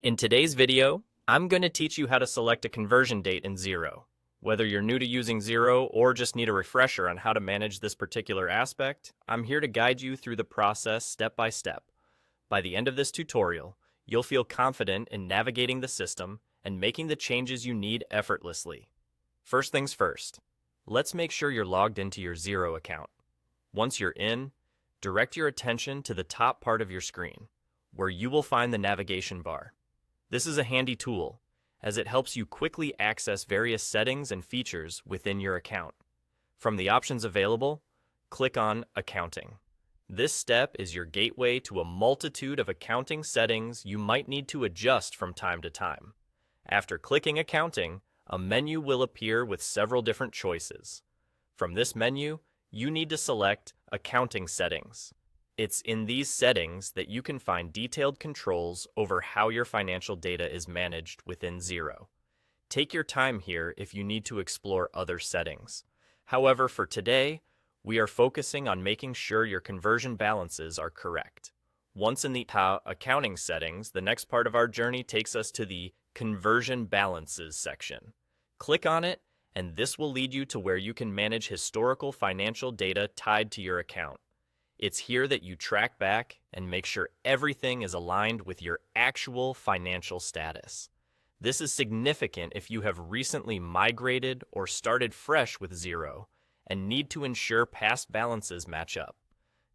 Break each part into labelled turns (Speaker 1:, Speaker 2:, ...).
Speaker 1: In today's video, I'm going to teach you how to select a conversion date in Xero. Whether you're new to using Xero or just need a refresher on how to manage this particular aspect, I'm here to guide you through the process step by step. By the end of this tutorial, you'll feel confident in navigating the system and making the changes you need effortlessly. First things first, let's make sure you're logged into your Xero account. Once you're in, direct your attention to the top part of your screen, where you will find the navigation bar. This is a handy tool, as it helps you quickly access various settings and features within your account. From the options available, click on Accounting. This step is your gateway to a multitude of accounting settings you might need to adjust from time to time. After clicking Accounting, a menu will appear with several different choices. From this menu, you need to select Accounting Settings. It's in these settings that you can find detailed controls over how your financial data is managed within Xero. Take your time here if you need to explore other settings. However, for today, we are focusing on making sure your conversion balances are correct. Once in the accounting settings, the next part of our journey takes us to the Conversion Balances section. Click on it, and this will lead you to where you can manage historical financial data tied to your account. It's here that you track back and make sure everything is aligned with your actual financial status. This is significant if you have recently migrated or started fresh with Xero and need to ensure past balances match up.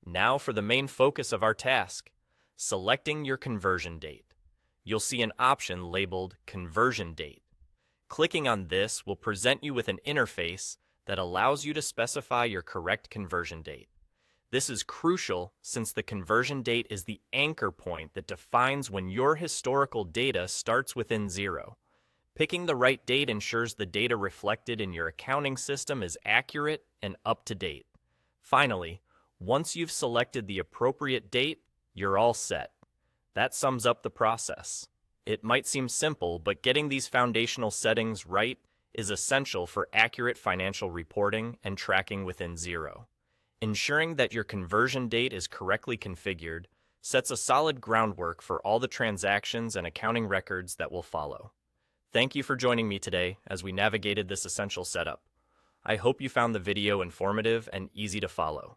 Speaker 1: Now for the main focus of our task, selecting your conversion date. You'll see an option labeled Conversion Date. Clicking on this will present you with an interface that allows you to specify your correct conversion date. This is crucial since the conversion date is the anchor point that defines when your historical data starts within Xero. Picking the right date ensures the data reflected in your accounting system is accurate and up to date. Finally, once you've selected the appropriate date, you're all set. That sums up the process. It might seem simple, but getting these foundational settings right is essential for accurate financial reporting and tracking within Xero. Ensuring that your conversion date is correctly configured sets a solid groundwork for all the transactions and accounting records that will follow. Thank you for joining me today as we navigated this essential setup. I hope you found the video informative and easy to follow.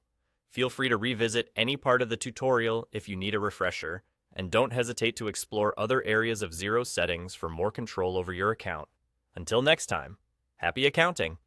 Speaker 1: Feel free to revisit any part of the tutorial if you need a refresher, and don't hesitate to explore other areas of Xero settings for more control over your account. Until next time, happy accounting!